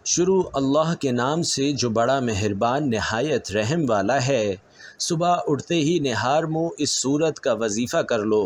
شروع اللہ کے نام سے جو بڑا مہربان نہایت رحم والا ہے۔ صبح اٹھتے ہی نہار منہ اس سورت کا وظیفہ کر لو۔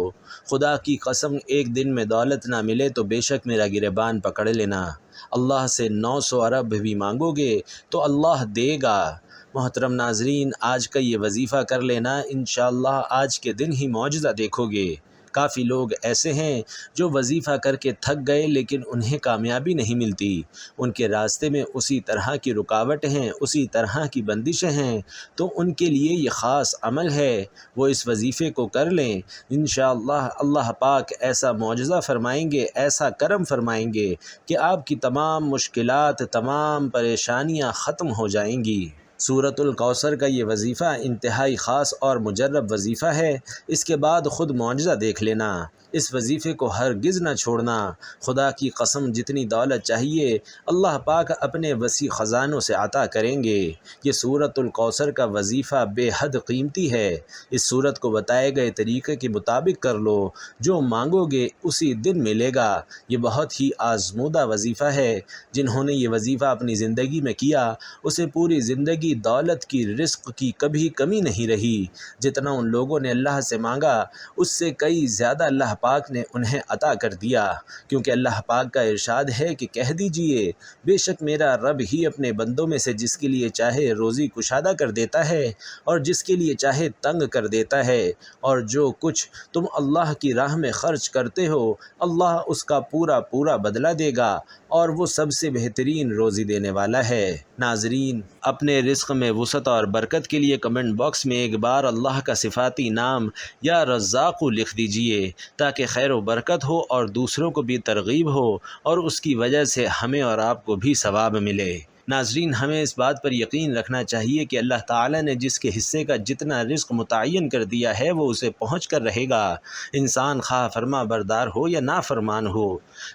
خدا کی قسم ایک دن میں دولت نہ ملے تو بے شک میرا گریبان پکڑ لینا۔ اللہ سے 900 ارب بھی مانگو گے تو اللہ دے گا۔ محترم ناظرین، آج کا یہ وظیفہ کر لینا، انشاءاللہ آج کے دن ہی معجزہ دیکھو گے۔ کافی لوگ ایسے ہیں جو وظیفہ کر کے تھک گئے لیکن انہیں کامیابی نہیں ملتی۔ ان کے راستے میں اسی طرح کی رکاوٹیں ہیں، اسی طرح کی بندشیں ہیں، تو ان کے لیے یہ خاص عمل ہے، وہ اس وظیفے کو کر لیں۔ انشاءاللہ اللہ پاک ایسا معجزہ فرمائیں گے، ایسا کرم فرمائیں گے کہ آپ کی تمام مشکلات، تمام پریشانیاں ختم ہو جائیں گی۔ سورۃ الکوثر کا یہ وظیفہ انتہائی خاص اور مجرب وظیفہ ہے، اس کے بعد خود معجزہ دیکھ لینا۔ اس وظیفے کو ہرگز نہ چھوڑنا۔ خدا کی قسم جتنی دولت چاہیے اللہ پاک اپنے وسیع خزانوں سے عطا کریں گے۔ یہ سورۃ الکوثر کا وظیفہ بے حد قیمتی ہے۔ اس سورت کو بتائے گئے طریقے کے مطابق کر لو، جو مانگو گے اسی دن ملے گا۔ یہ بہت ہی آزمودہ وظیفہ ہے۔ جنہوں نے یہ وظیفہ اپنی زندگی میں کیا اسے پوری زندگی دولت کی، رزق کی کبھی کمی نہیں رہی۔ جتنا ان لوگوں نے اللہ سے مانگا اس سے کئی زیادہ اللہ پاک نے انہیں عطا کر دیا، کیونکہ اللہ پاک کا ارشاد ہے کہ کہہ دیجئے بے شک میرا رب ہی اپنے بندوں میں سے جس کے لیے چاہے روزی کشادہ کر دیتا ہے اور جس کے لیے چاہے تنگ کر دیتا ہے، اور جو کچھ تم اللہ کی راہ میں خرچ کرتے ہو اللہ اس کا پورا پورا بدلہ دے گا، اور وہ سب سے بہترین روزی دینے والا ہے۔ ناظرین، اپنے رزق میں وسعت اور برکت کے لیے کمنٹ باکس میں ایک بار اللہ کا صفاتی نام یا رزاق لکھ دیجئے، تاکہ خیر و برکت ہو اور دوسروں کو بھی ترغیب ہو اور اس کی وجہ سے ہمیں اور آپ کو بھی ثواب ملے۔ ناظرین، ہمیں اس بات پر یقین رکھنا چاہیے کہ اللہ تعالیٰ نے جس کے حصے کا جتنا رزق متعین کر دیا ہے وہ اسے پہنچ کر رہے گا، انسان خواہ فرما بردار ہو یا نافرمان ہو۔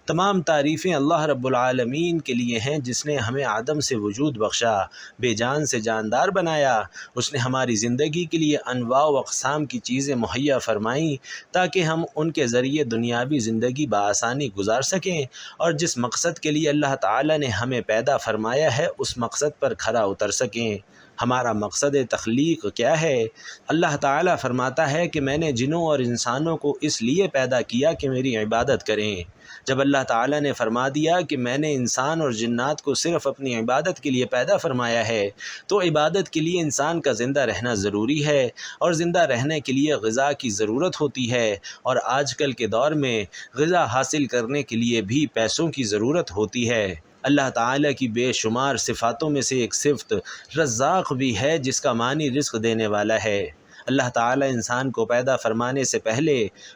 تمام تعریفیں اللہ رب العالمین کے لیے ہیں، جس نے ہمیں عدم سے وجود بخشا، بے جان سے جاندار بنایا۔ اس نے ہماری زندگی کے لیے انواع و اقسام کی چیزیں مہیا فرمائیں تاکہ ہم ان کے ذریعے دنیاوی زندگی بآسانی گزار سکیں، اور جس مقصد کے لیے اللہ تعالیٰ نے ہمیں پیدا فرمایا ہے اس مقصد پر کھرا اتر سکیں۔ ہمارا مقصد تخلیق کیا ہے؟ اللہ تعالیٰ فرماتا ہے کہ میں نے جنوں اور انسانوں کو اس لیے پیدا کیا کہ میری عبادت کریں۔ جب اللہ تعالیٰ نے فرما دیا کہ میں نے انسان اور جنات کو صرف اپنی عبادت کے لیے پیدا فرمایا ہے، تو عبادت کے لیے انسان کا زندہ رہنا ضروری ہے، اور زندہ رہنے کے لیے غذا کی ضرورت ہوتی ہے، اور آج کل کے دور میں غذا حاصل کرنے کے لیے بھی پیسوں کی ضرورت ہوتی ہے۔ اللہ تعالیٰ کی بے شمار صفاتوں میں سے ایک صفت رزاق بھی ہے، جس کا معنی رزق دینے والا ہے۔ اللہ تعالیٰ انسان کو پیدا فرمانے سے پہلے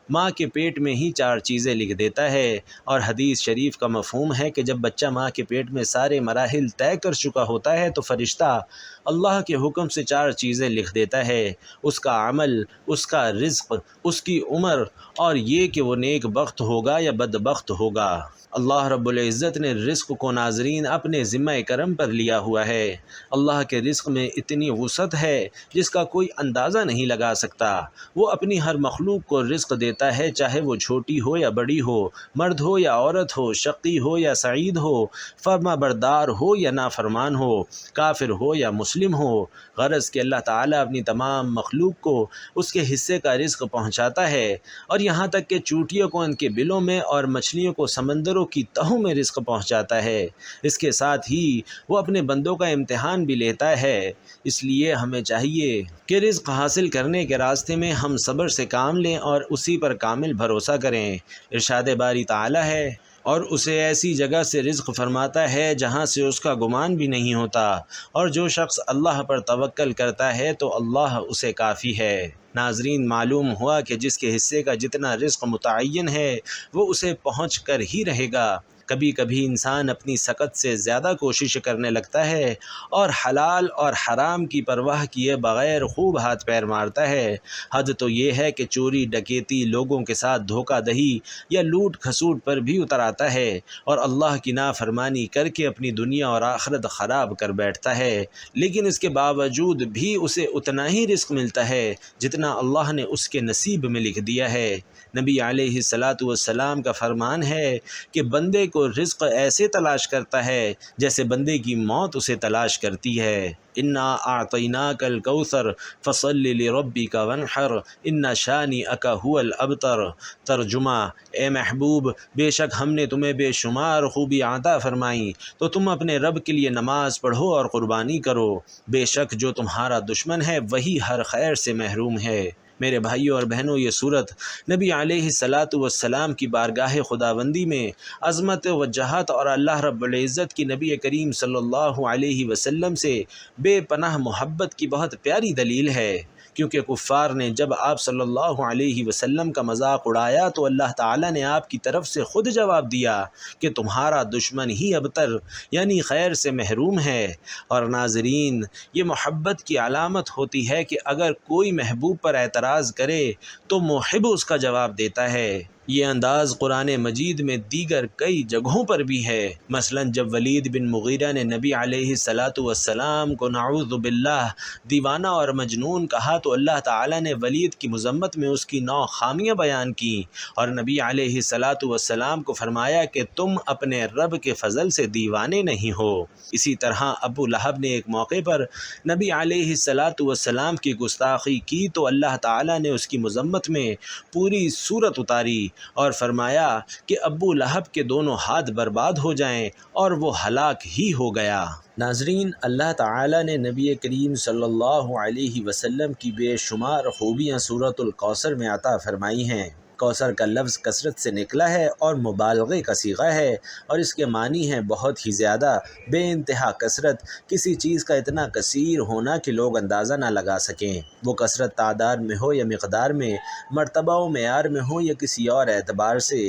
ماں کے پیٹ میں ہی 4 چیزیں لکھ دیتا ہے، اور حدیث شریف کا مفہوم ہے کہ جب بچہ ماں کے پیٹ میں سارے مراحل طے کر چکا ہوتا ہے تو فرشتہ اللہ کے حکم سے 4 چیزیں لکھ دیتا ہے: اس کا عمل، اس کا رزق، اس کی عمر، اور یہ کہ وہ نیک بخت ہوگا یا بدبخت ہوگا۔ اللہ رب العزت نے رزق کو ناظرین اپنے ذمہ کرم پر لیا ہوا ہے۔ اللہ کے رزق میں اتنی وسعت ہے جس کا کوئی اندازہ نہیں لگا سکتا۔ وہ اپنی ہر مخلوق کو رزق دیتا ہے، چاہے وہ چھوٹی ہو یا بڑی ہو، مرد ہو یا عورت ہو، شقی ہو یا سعید ہو، فرما بردار ہو یا نافرمان ہو، کافر ہو یا مسلم ہو۔ غرض کہ اللہ تعالیٰ اپنی تمام مخلوق کو اس کے حصے کا رزق پہنچاتا ہے، اور یہاں تک کہ چوٹیوں کو ان کے بلوں میں اور مچھلیوں کو سمندروں کی تہوں میں رزق پہنچاتا ہے۔ اس کے ساتھ ہی وہ اپنے بندوں کا امتحان بھی لیتا ہے۔ اس لیے ہمیں چاہیے کہ رزق حاصل کرنے کے راستے میں ہم صبر سے کام لیں اور اسی پر کامل بھروسہ کریں۔ ارشاد باری تعالیٰ ہے: اور اسے ایسی جگہ سے رزق فرماتا ہے جہاں سے اس کا گمان بھی نہیں ہوتا، اور جو شخص اللہ پر توکل کرتا ہے تو اللہ اسے کافی ہے۔ ناظرین، معلوم ہوا کہ جس کے حصے کا جتنا رزق متعین ہے وہ اسے پہنچ کر ہی رہے گا۔ کبھی کبھی انسان اپنی سکت سے زیادہ کوشش کرنے لگتا ہے اور حلال اور حرام کی پرواہ کیے بغیر خوب ہاتھ پیر مارتا ہے۔ حد تو یہ ہے کہ چوری، ڈکیتی، لوگوں کے ساتھ دھوکہ دہی یا لوٹ کھسوٹ پر بھی اتر آتا ہے، اور اللہ کی نافرمانی کر کے اپنی دنیا اور آخرت خراب کر بیٹھتا ہے۔ لیکن اس کے باوجود بھی اسے اتنا ہی رزق ملتا ہے جتنا اللہ نے اس کے نصیب میں لکھ دیا ہے۔ نبی علیہ الصلاۃ والسلام کا فرمان ہے کہ بندے کو کو رزق ایسے تلاش کرتا ہے جیسے بندے کی موت اسے تلاش کرتی ہے۔ انا اعطیناک الکوثر فصل لربک وانحر ان شانئک هو الابتر۔ ترجمہ: اے محبوب، بے شک ہم نے تمہیں بے شمار خوبی عطا فرمائی، تو تم اپنے رب کے لیے نماز پڑھو اور قربانی کرو، بے شک جو تمہارا دشمن ہے وہی ہر خیر سے محروم ہے۔ میرے بھائیوں اور بہنوں، یہ صورت نبی علیہ الصلاۃ والسلام کی بارگاہ خداوندی میں عظمت وجاہت اور اللہ رب العزت کی نبی کریم صلی اللہ علیہ وسلم سے بے پناہ محبت کی بہت پیاری دلیل ہے، کیونکہ کفار نے جب آپ صلی اللہ علیہ وسلم کا مذاق اڑایا تو اللہ تعالیٰ نے آپ کی طرف سے خود جواب دیا کہ تمہارا دشمن ہی ابتر یعنی خیر سے محروم ہے۔ اور ناظرین، یہ محبت کی علامت ہوتی ہے کہ اگر کوئی محبوب پر اعتراض کرے تو محب اس کا جواب دیتا ہے۔ یہ انداز قرآن مجید میں دیگر کئی جگہوں پر بھی ہے۔ مثلا جب ولید بن مغیرہ نے نبی علیہ الصلاۃ والسلام کو نعوذ باللہ دیوانہ اور مجنون کہا تو اللہ تعالیٰ نے ولید کی مذمت میں اس کی 9 خامیاں بیان کیں اور نبی علیہ الصلاۃ والسلام کو فرمایا کہ تم اپنے رب کے فضل سے دیوانے نہیں ہو۔ اسی طرح ابو لہب نے ایک موقع پر نبی علیہ الصلاۃ والسلام کی گستاخی کی تو اللہ تعالیٰ نے اس کی مذمت میں پوری سورت اتاری اور فرمایا کہ ابو لہب کے دونوں ہاتھ برباد ہو جائیں، اور وہ ہلاک ہی ہو گیا۔ ناظرین، اللہ تعالیٰ نے نبی کریم صلی اللہ علیہ وسلم کی بے شمار خوبیاں سورۃ الکوثر میں عطا فرمائی ہیں۔ کوثر کا لفظ کثرت سے نکلا ہے اور مبالغے کا صیغہ ہے، اور اس کے معنی ہیں بہت ہی زیادہ، بے انتہا کثرت، کسی چیز کا اتنا کثیر ہونا کہ لوگ اندازہ نہ لگا سکیں، وہ کثرت تعداد میں ہو یا مقدار میں، مرتبہ و معیار میں ہو یا کسی اور اعتبار سے۔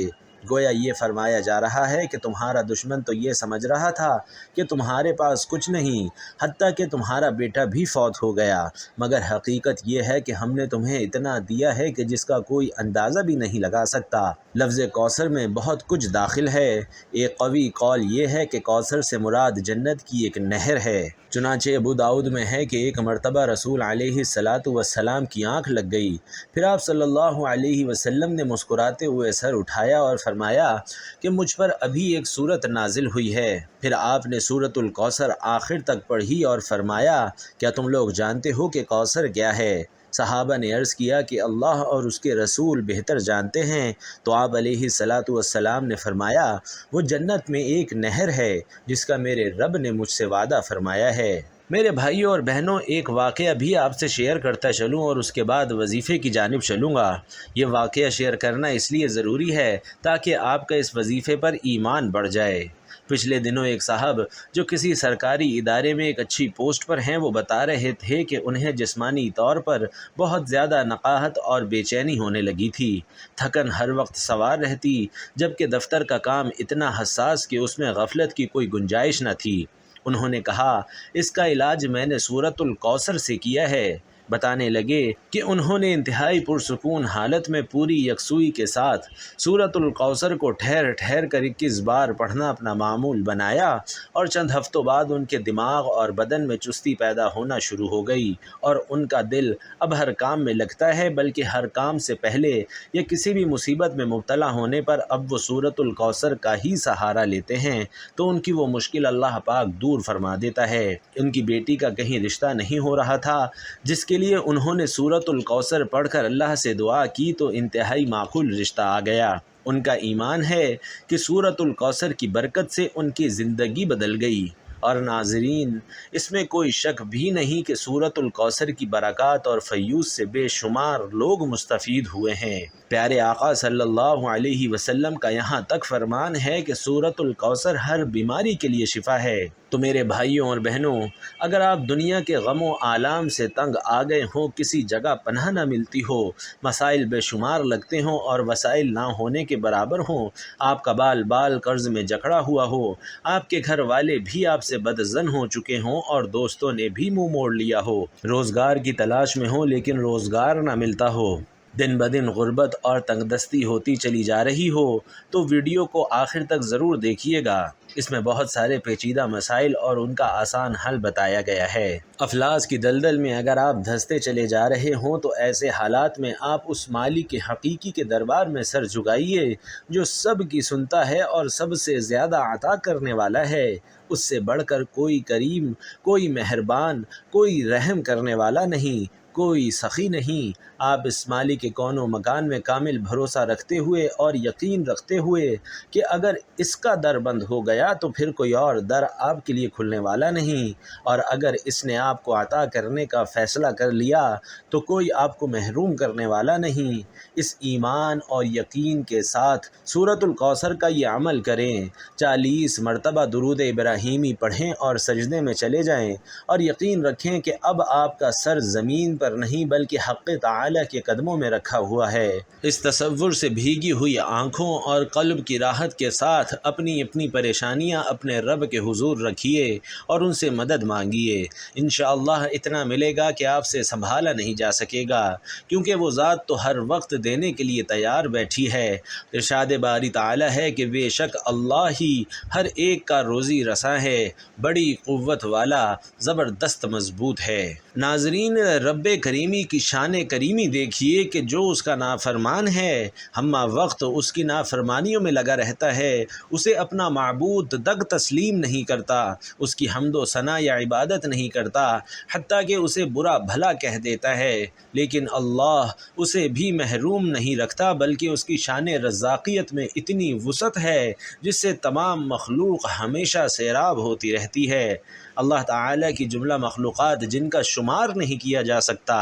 گویا یہ فرمایا جا رہا ہے کہ تمہارا دشمن تو یہ سمجھ رہا تھا کہ تمہارے پاس کچھ نہیں، حتیٰ کہ تمہارا بیٹا بھی فوت ہو گیا، مگر حقیقت یہ ہے کہ ہم نے تمہیں اتنا دیا ہے کہ جس کا کوئی اندازہ بھی نہیں لگا سکتا۔ لفظ کوثر میں بہت کچھ داخل ہے۔ ایک قوی قول یہ ہے کہ کوثر سے مراد جنت کی ایک نہر ہے۔ چنانچہ ابو داؤد میں ہے کہ ایک مرتبہ رسول علیہ الصلاۃ والسلام کی آنکھ لگ گئی، پھر آپ صلی اللہ علیہ وسلم نے مسکراتے ہوئے سر اٹھایا اور فرمایا کہ مجھ پر ابھی ایک سورت نازل ہوئی ہے۔ پھر آپ نے سورۃ الکوثر آخر تک پڑھی اور فرمایا، کیا تم لوگ جانتے ہو کہ کوثر کیا ہے؟ صحابہ نے عرض کیا کہ اللہ اور اس کے رسول بہتر جانتے ہیں، تو آپ علیہ الصلاۃ والسلام نے فرمایا، وہ جنت میں ایک نہر ہے جس کا میرے رب نے مجھ سے وعدہ فرمایا ہے۔ میرے بھائیوں اور بہنوں، ایک واقعہ بھی آپ سے شیئر کرتا چلوں اور اس کے بعد وظیفے کی جانب چلوں گا۔ یہ واقعہ شیئر کرنا اس لیے ضروری ہے تاکہ آپ کا اس وظیفے پر ایمان بڑھ جائے۔ پچھلے دنوں ایک صاحب جو کسی سرکاری ادارے میں ایک اچھی پوسٹ پر ہیں، وہ بتا رہے تھے کہ انہیں جسمانی طور پر بہت زیادہ نقاہت اور بے چینی ہونے لگی تھی، تھکن ہر وقت سوار رہتی، جبکہ دفتر کا کام اتنا حساس کہ اس میں غفلت کی کوئی گنجائش نہ تھی۔ انہوں نے کہا، اس کا علاج میں نے سورۃ الکوثر سے کیا ہے۔ بتانے لگے کہ انہوں نے انتہائی پرسکون حالت میں پوری یکسوئی کے ساتھ سورۃ الکوثر کو ٹھہر ٹھہر کر 21 بار پڑھنا اپنا معمول بنایا، اور چند ہفتوں بعد ان کے دماغ اور بدن میں چستی پیدا ہونا شروع ہو گئی، اور ان کا دل اب ہر کام میں لگتا ہے، بلکہ ہر کام سے پہلے یا کسی بھی مصیبت میں مبتلا ہونے پر اب وہ سورۃ الکوثر کا ہی سہارا لیتے ہیں، تو ان کی وہ مشکل اللہ پاک دور فرما دیتا ہے۔ ان کی بیٹی کا کہیں رشتہ نہیں ہو رہا تھا، جس کے لیے انہوں نے سورۃ الکوثر پڑھ کر اللہ سے دعا کی تو انتہائی معقول رشتہ آ گیا۔ ان کا ایمان ہے کہ سورۃ الکوثر کی برکت سے ان کی زندگی بدل گئی۔ اور ناظرین، اس میں کوئی شک بھی نہیں کہ سورۃ الکوثر کی برکات اور فیوز سے بے شمار لوگ مستفید ہوئے ہیں۔ پیارے آقا صلی اللہ علیہ وسلم کا یہاں تک فرمان ہے کہ سورۃ الکوثر ہر بیماری کے لیے شفا ہے۔ تو میرے بھائیوں اور بہنوں، اگر آپ دنیا کے غم و آلام سے تنگ آ گئے ہوں، کسی جگہ پناہ نہ ملتی ہو، مسائل بے شمار لگتے ہوں اور وسائل نہ ہونے کے برابر ہوں، آپ کا بال بال قرض میں جکڑا ہوا ہو، آپ کے گھر والے بھی آپ سے بدظن ہو چکے ہوں اور دوستوں نے بھی منہ موڑ لیا ہو، روزگار کی تلاش میں ہو لیکن روزگار نہ ملتا ہو، دن بدن غربت اور تنگ دستی ہوتی چلی جا رہی ہو تو ویڈیو کو آخر تک ضرور دیکھیے گا۔ اس میں بہت سارے پیچیدہ مسائل اور ان کا آسان حل بتایا گیا ہے۔ افلاس کی دلدل میں اگر آپ دھنستے چلے جا رہے ہوں تو ایسے حالات میں آپ اس مالک کے حقیقی کے دربار میں سر جھکائیے جو سب کی سنتا ہے اور سب سے زیادہ عطا کرنے والا ہے۔ اس سے بڑھ کر کوئی کریم، کوئی مہربان، کوئی رحم کرنے والا نہیں، کوئی سخی نہیں۔ آپ اس مالک کے کون و مکان میں کامل بھروسہ رکھتے ہوئے اور یقین رکھتے ہوئے کہ اگر اس کا در بند ہو گیا تو پھر کوئی اور در آپ کے لیے کھلنے والا نہیں، اور اگر اس نے آپ کو عطا کرنے کا فیصلہ کر لیا تو کوئی آپ کو محروم کرنے والا نہیں۔ اس ایمان اور یقین کے ساتھ سورۃ الکوثر کا یہ عمل کریں، 40 مرتبہ درود ابراہیمی پڑھیں اور سجدے میں چلے جائیں، اور یقین رکھیں کہ اب آپ کا سر زمین پر نہیں بلکہ حق تعالی کے قدموں میں رکھا ہوا ہے۔ اس تصور سے بھیگی ہوئی آنکھوں اور قلب کی راحت کے ساتھ اپنی اپنی پریشانیاں اپنے رب کے حضور رکھیے اور ان سے مدد مانگیے۔ انشاءاللہ اتنا ملے گا کہ آپ سے سنبھالا نہیں جا سکے گا، کیونکہ وہ ذات تو ہر وقت دینے کے لیے تیار بیٹھی ہے۔ ارشاد باری تعالی ہے کہ بے شک اللہ ہی ہر ایک کا روزی رساں ہے، بڑی قوت والا، زبردست مضبوط ہے۔ ناظرین، رب کریمی کی شان کریمی دیکھیے کہ جو اس کا نافرمان ہے ہمہ وقت اس کی نافرمانیوں میں لگا رہتا ہے، اسے اپنا معبود تک تسلیم نہیں کرتا، اس کی حمد و ثنا یا عبادت نہیں کرتا، حتیٰ کہ اسے برا بھلا کہہ دیتا ہے، لیکن اللہ اسے بھی محروم نہیں رکھتا بلکہ اس کی شان رزاقیت میں اتنی وسعت ہے جس سے تمام مخلوق ہمیشہ سیراب ہوتی رہتی ہے۔ اللہ تعالیٰ کی جملہ مخلوقات جن کا شمار نہیں کیا جا سکتا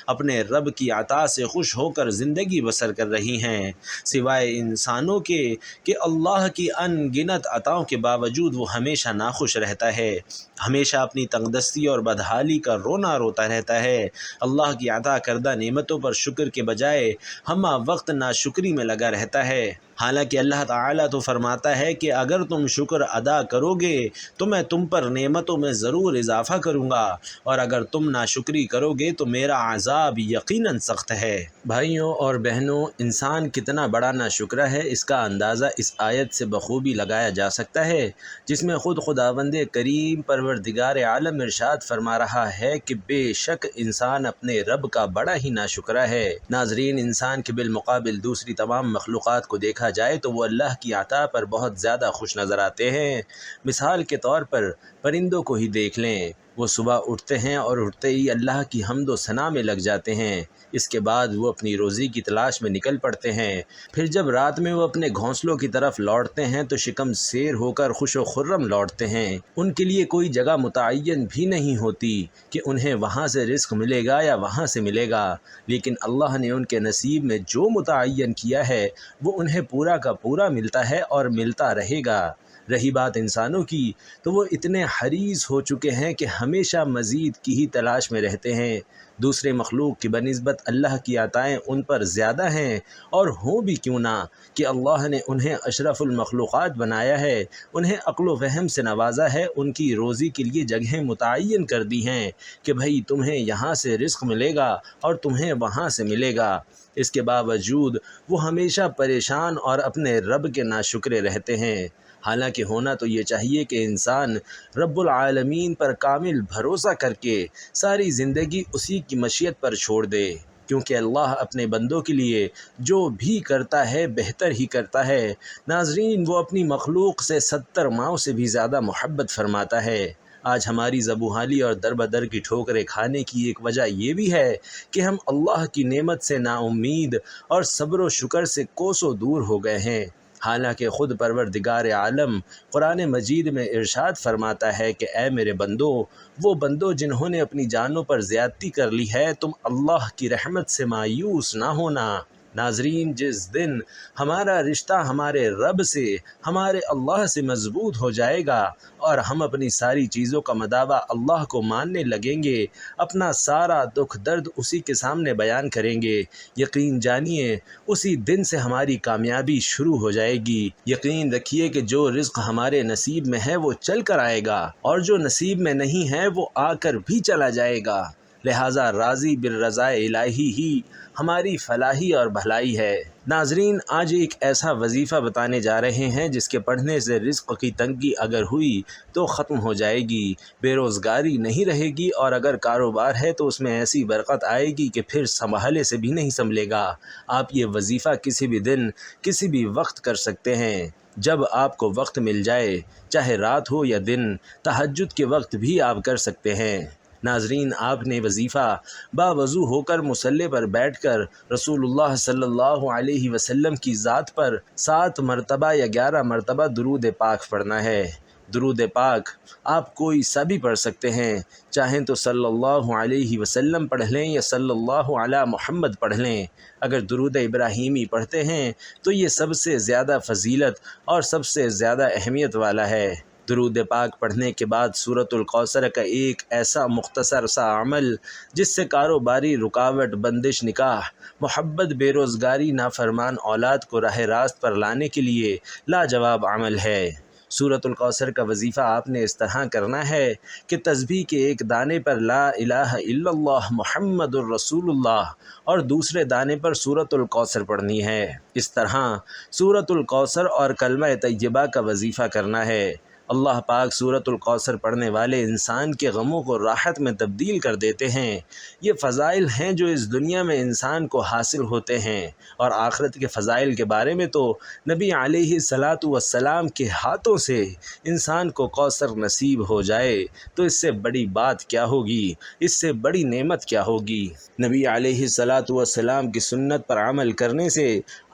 اپنے رب کی عطا سے خوش ہو کر زندگی بسر کر رہی ہیں، سوائے انسانوں کے کہ اللہ کی ان گنت عطاؤں کے باوجود وہ ہمیشہ ناخوش رہتا ہے، ہمیشہ اپنی تنگدستی اور بدحالی کا رونا روتا رہتا ہے۔ اللہ کی عطا کردہ نعمتوں پر شکر کے بجائے ہمہ وقت ناشکری میں لگا رہتا ہے، حالانکہ اللہ تعالیٰ تو فرماتا ہے کہ اگر تم شکر ادا کرو گے تو میں تم پر نعمتوں میں ضرور اضافہ کروں گا، اور اگر تم ناشکری کرو گے تو میرا عذاب یقیناً سخت ہے۔ بھائیوں اور بہنوں، انسان کتنا بڑا ناشکرہ ہے اس کا اندازہ اس آیت سے بخوبی لگایا جا سکتا ہے، جس میں خود خداوند کریم پروردگار عالم ارشاد فرما رہا ہے کہ بے شک انسان اپنے رب کا بڑا ہی ناشکرہ ہے۔ ناظرین، انسان کے بالمقابل دوسری تمام مخلوقات کو دیکھا جائے تو وہ اللہ کی عطا پر بہت زیادہ خوش نظر آتے ہیں۔ مثال کے طور پر پرندوں کو ہی دیکھ لیں، وہ صبح اٹھتے ہیں اور اٹھتے ہی اللہ کی حمد و ثنا میں لگ جاتے ہیں، اس کے بعد وہ اپنی روزی کی تلاش میں نکل پڑتے ہیں، پھر جب رات میں وہ اپنے گھونسلوں کی طرف لوٹتے ہیں تو شکم سیر ہو کر خوش و خرم لوٹتے ہیں۔ ان کے لیے کوئی جگہ متعین بھی نہیں ہوتی کہ انہیں وہاں سے رزق ملے گا یا وہاں سے ملے گا، لیکن اللہ نے ان کے نصیب میں جو متعین کیا ہے وہ انہیں پورا کا پورا ملتا ہے اور ملتا رہے گا۔ رہی بات انسانوں کی تو وہ اتنے حریص ہو چکے ہیں کہ ہمیشہ مزید کی ہی تلاش میں رہتے ہیں۔ دوسرے مخلوق کی بنسبت اللہ کی عطائیں ان پر زیادہ ہیں، اور ہوں بھی کیوں نہ کہ اللہ نے انہیں اشرف المخلوقات بنایا ہے، انہیں عقل و فہم سے نوازا ہے، ان کی روزی کے لیے جگہیں متعین کر دی ہیں کہ بھئی تمہیں یہاں سے رزق ملے گا اور تمہیں وہاں سے ملے گا۔ اس کے باوجود وہ ہمیشہ پریشان اور اپنے رب کے ناشکرے رہتے ہیں، حالانکہ ہونا تو یہ چاہیے کہ انسان رب العالمین پر کامل بھروسہ کر کے ساری زندگی اسی کی مشیت پر چھوڑ دے، کیونکہ اللہ اپنے بندوں کے لیے جو بھی کرتا ہے بہتر ہی کرتا ہے۔ ناظرین، وہ اپنی مخلوق سے 70 ماؤں سے بھی زیادہ محبت فرماتا ہے۔ آج ہماری زبوحالی اور در بدر کی ٹھوکریں کھانے کی ایک وجہ یہ بھی ہے کہ ہم اللہ کی نعمت سے نا امید اور صبر و شکر سے کوسوں دور ہو گئے ہیں، حالانکہ خود پروردگار عالم قرآن مجید میں ارشاد فرماتا ہے کہ اے میرے بندو، وہ بندو جنہوں نے اپنی جانوں پر زیادتی کر لی ہے، تم اللہ کی رحمت سے مایوس نہ ہونا۔ ناظرین، جس دن ہمارا رشتہ ہمارے رب سے، ہمارے اللہ سے مضبوط ہو جائے گا اور ہم اپنی ساری چیزوں کا مداوع اللہ کو ماننے لگیں گے، اپنا سارا دکھ درد اسی کے سامنے بیان کریں گے، یقین جانیے اسی دن سے ہماری کامیابی شروع ہو جائے گی۔ یقین رکھیے کہ جو رزق ہمارے نصیب میں ہے وہ چل کر آئے گا، اور جو نصیب میں نہیں ہے وہ آ کر بھی چلا جائے گا۔ لہٰذا راضی بالرضا الہی ہی ہماری فلاحی اور بھلائی ہے۔ ناظرین، آج ایک ایسا وظیفہ بتانے جا رہے ہیں جس کے پڑھنے سے رزق کی تنگی اگر ہوئی تو ختم ہو جائے گی، بے روزگاری نہیں رہے گی، اور اگر کاروبار ہے تو اس میں ایسی برکت آئے گی کہ پھر سنبھالے سے بھی نہیں سنبھلے گا۔ آپ یہ وظیفہ کسی بھی دن کسی بھی وقت کر سکتے ہیں، جب آپ کو وقت مل جائے، چاہے رات ہو یا دن، تہجد کے وقت بھی آپ کر سکتے ہیں۔ ناظرین، آپ نے وظیفہ باوضو ہو کر مصلی پر بیٹھ کر رسول اللہ صلی اللہ علیہ وسلم کی ذات پر 7 مرتبہ یا 11 مرتبہ درود پاک پڑھنا ہے۔ درود پاک آپ کوئی سا بھی پڑھ سکتے ہیں، چاہیں تو صلی اللہ علیہ وسلم پڑھ لیں یا صلی اللہ علی محمد پڑھ لیں۔ اگر درود ابراہیمی پڑھتے ہیں تو یہ سب سے زیادہ فضیلت اور سب سے زیادہ اہمیت والا ہے۔ درود پاک پڑھنے کے بعد سورۃ الکوثر کا ایک ایسا مختصر سا عمل جس سے کاروباری رکاوٹ، بندش نکاح، محبت، بے روزگاری، نافرمان اولاد کو راہ راست پر لانے کے لیے لاجواب عمل ہے۔ سورۃ الکوثر کا وظیفہ آپ نے اس طرح کرنا ہے کہ تسبیح کے ایک دانے پر لا الہ الا اللہ محمد الرسول اللہ اور دوسرے دانے پر سورۃ الکوثر پڑھنی ہے۔ اس طرح سورۃ الکوثر اور کلمہ طیبہ کا وظیفہ کرنا ہے۔ اللہ پاک سورۃ الکوثر پڑھنے والے انسان کے غموں کو راحت میں تبدیل کر دیتے ہیں۔ یہ فضائل ہیں جو اس دنیا میں انسان کو حاصل ہوتے ہیں، اور آخرت کے فضائل کے بارے میں تو نبی علیہ الصلاۃ والسلام کے ہاتھوں سے انسان کو کوثر نصیب ہو جائے تو اس سے بڑی بات کیا ہوگی، اس سے بڑی نعمت کیا ہوگی۔ نبی علیہ الصلاۃ والسلام کی سنت پر عمل کرنے سے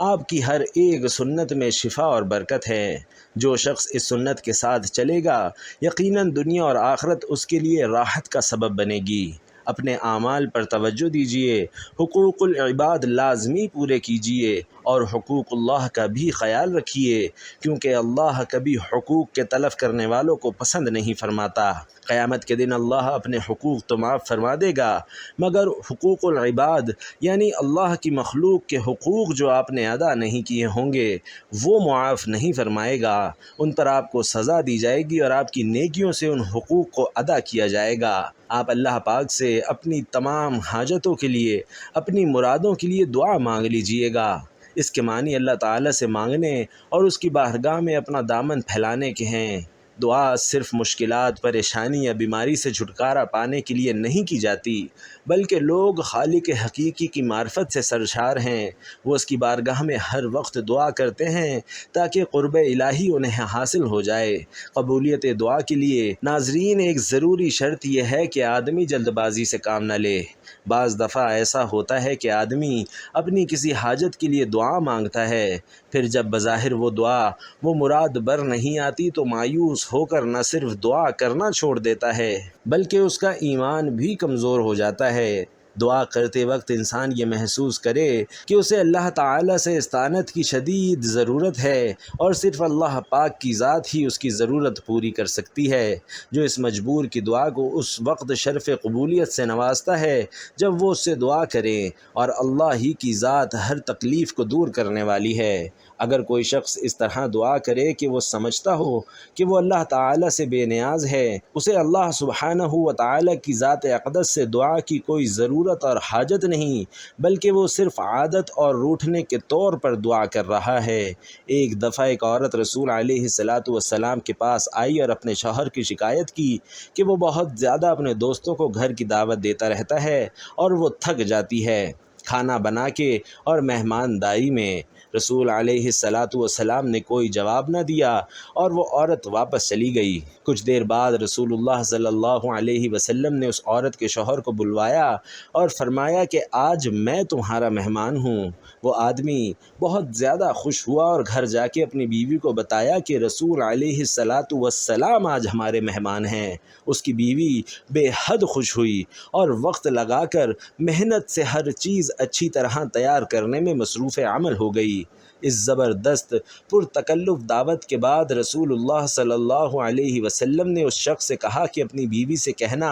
آپ کی ہر ایک سنت میں شفا اور برکت ہے۔ جو شخص اس سنت کے ساتھ چلے گا، یقیناً دنیا اور آخرت اس کے لیے راحت کا سبب بنے گی۔ اپنے اعمال پر توجہ دیجیے، حقوق العباد لازمی پورے کیجیے، اور حقوق اللہ کا بھی خیال رکھیے، کیونکہ اللہ کبھی حقوق کے تلف کرنے والوں کو پسند نہیں فرماتا۔ قیامت کے دن اللہ اپنے حقوق تو معاف فرما دے گا، مگر حقوق العباد یعنی اللہ کی مخلوق کے حقوق جو آپ نے ادا نہیں کیے ہوں گے وہ معاف نہیں فرمائے گا۔ ان پر آپ کو سزا دی جائے گی اور آپ کی نیکیوں سے ان حقوق کو ادا کیا جائے گا۔ آپ اللہ پاک سے اپنی تمام حاجتوں کے لیے، اپنی مرادوں کے لیے دعا مانگ لیجئے گا۔ اس کے معنی اللہ تعالیٰ سے مانگنے اور اس کی بارگاہ میں اپنا دامن پھیلانے کے ہیں۔ دعا صرف مشکلات، پریشانی یا بیماری سے چھٹکارا پانے کے لیے نہیں کی جاتی، بلکہ لوگ خالق حقیقی کی معرفت سے سرشار ہیں، وہ اس کی بارگاہ میں ہر وقت دعا کرتے ہیں تاکہ قرب الہی انہیں حاصل ہو جائے۔ قبولیت دعا کے لیے ناظرین ایک ضروری شرط یہ ہے کہ آدمی جلد بازی سے کام نہ لے۔ بعض دفعہ ایسا ہوتا ہے کہ آدمی اپنی کسی حاجت کے لیے دعا مانگتا ہے، پھر جب بظاہر وہ مراد بر نہیں آتی تو مایوس ہو کر نہ صرف دعا کرنا چھوڑ دیتا ہے بلکہ اس کا ایمان بھی کمزور ہو جاتا ہے۔ دعا کرتے وقت انسان یہ محسوس کرے کہ اسے اللہ تعالیٰ سے استعانت کی شدید ضرورت ہے، اور صرف اللہ پاک کی ذات ہی اس کی ضرورت پوری کر سکتی ہے، جو اس مجبور کی دعا کو اس وقت شرف قبولیت سے نوازتا ہے جب وہ اس سے دعا کرے، اور اللہ ہی کی ذات ہر تکلیف کو دور کرنے والی ہے۔ اگر کوئی شخص اس طرح دعا کرے کہ وہ سمجھتا ہو کہ وہ اللہ تعالیٰ سے بے نیاز ہے، اسے اللہ سبحانہ و تعالیٰ کی ذات اقدس سے دعا کی کوئی ضرورت اور حاجت نہیں، بلکہ وہ صرف عادت اور روٹھنے کے طور پر دعا کر رہا ہے۔ ایک دفعہ ایک عورت رسول علیہ الصلاۃ والسلام کے پاس آئی اور اپنے شوہر کی شکایت کی کہ وہ بہت زیادہ اپنے دوستوں کو گھر کی دعوت دیتا رہتا ہے اور وہ تھک جاتی ہے کھانا بنا کے اور مہمانداری میں۔ رسول علیہ الصلاۃ والسلام نے کوئی جواب نہ دیا اور وہ عورت واپس چلی گئی۔ کچھ دیر بعد رسول اللہ صلی اللہ علیہ وسلم نے اس عورت کے شوہر کو بلوایا اور فرمایا کہ آج میں تمہارا مہمان ہوں۔ وہ آدمی بہت زیادہ خوش ہوا اور گھر جا کے اپنی بیوی کو بتایا کہ رسول علیہ الصلاۃ والسلام آج ہمارے مہمان ہیں۔ اس کی بیوی بے حد خوش ہوئی اور وقت لگا کر محنت سے ہر چیز اچھی طرح تیار کرنے میں مصروف عمل ہو گئی۔ اس زبردست پرتکلف دعوت کے بعد رسول اللہ صلی اللہ علیہ وسلم نے اس شخص سے کہا کہ اپنی بیوی سے کہنا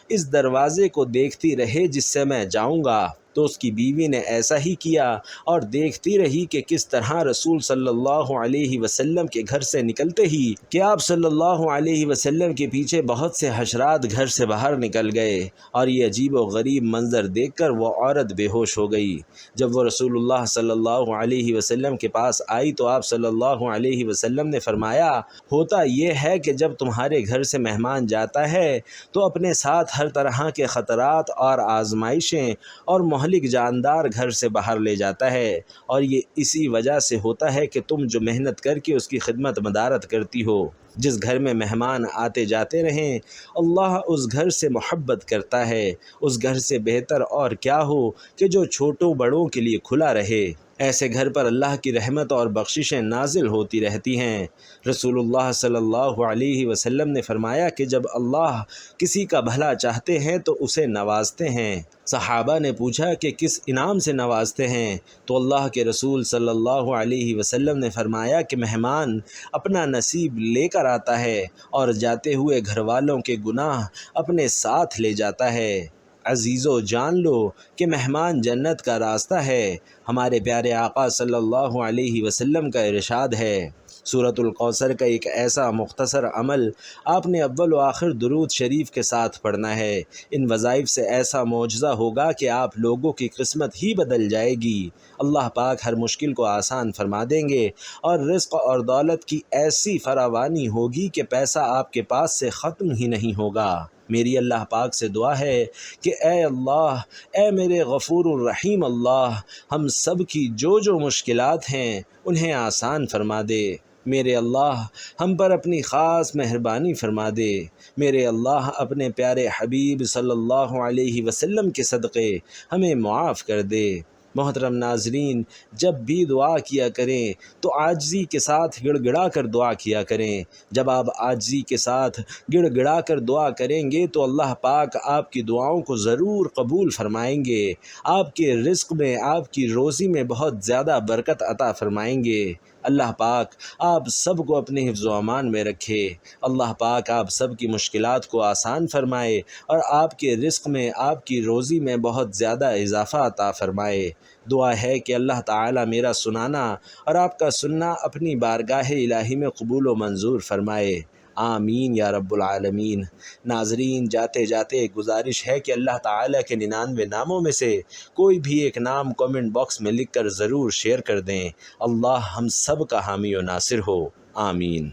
اس دروازے کو دیکھتی رہے جس سے میں جاؤں گا۔ تو اس کی بیوی نے ایسا ہی کیا اور دیکھتی رہی کہ کس طرح رسول صلی اللہ علیہ وسلم کے گھر سے نکلتے ہی کہ آپ صلی اللہ علیہ وسلم کے پیچھے بہت سے حشرات گھر سے باہر نکل گئے، اور یہ عجیب و غریب منظر دیکھ کر وہ عورت بے ہوش ہو گئی۔ جب وہ رسول اللہ صلی اللہ علیہ وسلم کے پاس آئی تو آپ صلی اللہ علیہ وسلم نے فرمایا، ہوتا یہ ہے کہ جب تمہارے گھر سے مہمان جاتا ہے تو اپنے ساتھ ہر طرح کے خطرات اور آزمائشیں اور مہلک جاندار گھر سے باہر لے جاتا ہے، اور یہ اسی وجہ سے ہوتا ہے کہ تم جو محنت کر کے اس کی خدمت مدارت کرتی ہو۔ جس گھر میں مہمان آتے جاتے رہیں اللہ اس گھر سے محبت کرتا ہے۔ اس گھر سے بہتر اور کیا ہو کہ جو چھوٹوں بڑوں کے لیے کھلا رہے۔ ایسے گھر پر اللہ کی رحمت اور بخششیں نازل ہوتی رہتی ہیں۔ رسول اللہ صلی اللہ علیہ وسلم نے فرمایا کہ جب اللہ کسی کا بھلا چاہتے ہیں تو اسے نوازتے ہیں۔ صحابہ نے پوچھا کہ کس انعام سے نوازتے ہیں؟ تو اللہ کے رسول صلی اللہ علیہ وسلم نے فرمایا کہ مہمان اپنا نصیب لے کر آتا ہے اور جاتے ہوئے گھر والوں کے گناہ اپنے ساتھ لے جاتا ہے۔ عزیزو جان لو کہ مہمان جنت کا راستہ ہے۔ ہمارے پیارے آقا صلی اللہ علیہ وسلم کا ارشاد ہے، سورۃ الکوثر کا ایک ایسا مختصر عمل آپ نے اول و آخر درود شریف کے ساتھ پڑھنا ہے۔ ان وظائف سے ایسا معجزہ ہوگا کہ آپ لوگوں کی قسمت ہی بدل جائے گی۔ اللہ پاک ہر مشکل کو آسان فرما دیں گے اور رزق اور دولت کی ایسی فراوانی ہوگی کہ پیسہ آپ کے پاس سے ختم ہی نہیں ہوگا۔ میری اللہ پاک سے دعا ہے کہ اے اللہ، اے میرے غفور الرحیم اللہ، ہم سب کی جو مشکلات ہیں انہیں آسان فرما دے۔ میرے اللہ ہم پر اپنی خاص مہربانی فرما دے۔ میرے اللہ اپنے پیارے حبیب صلی اللہ علیہ وسلم کے صدقے ہمیں معاف کر دے۔ محترم ناظرین، جب بھی دعا کیا کریں تو عاجزی کے ساتھ گڑ گڑا کر دعا کیا کریں۔ جب آپ عاجزی کے ساتھ گڑ گڑا کر دعا کریں گے تو اللہ پاک آپ کی دعاؤں کو ضرور قبول فرمائیں گے، آپ کے رزق میں، آپ کی روزی میں بہت زیادہ برکت عطا فرمائیں گے۔ اللہ پاک آپ سب کو اپنے حفظ و امان میں رکھے۔ اللہ پاک آپ سب کی مشکلات کو آسان فرمائے اور آپ کے رزق میں، آپ کی روزی میں بہت زیادہ اضافہ عطا فرمائے۔ دعا ہے کہ اللہ تعالی میرا سنانا اور آپ کا سننا اپنی بارگاہ الہی میں قبول و منظور فرمائے۔ آمین یا رب العالمین۔ ناظرین، جاتے جاتے ایک گزارش ہے کہ اللہ تعالیٰ کے 99 ناموں میں سے کوئی بھی ایک نام کومنٹ باکس میں لکھ کر ضرور شیئر کر دیں۔ اللہ ہم سب کا حامی و ناصر ہو۔ آمین۔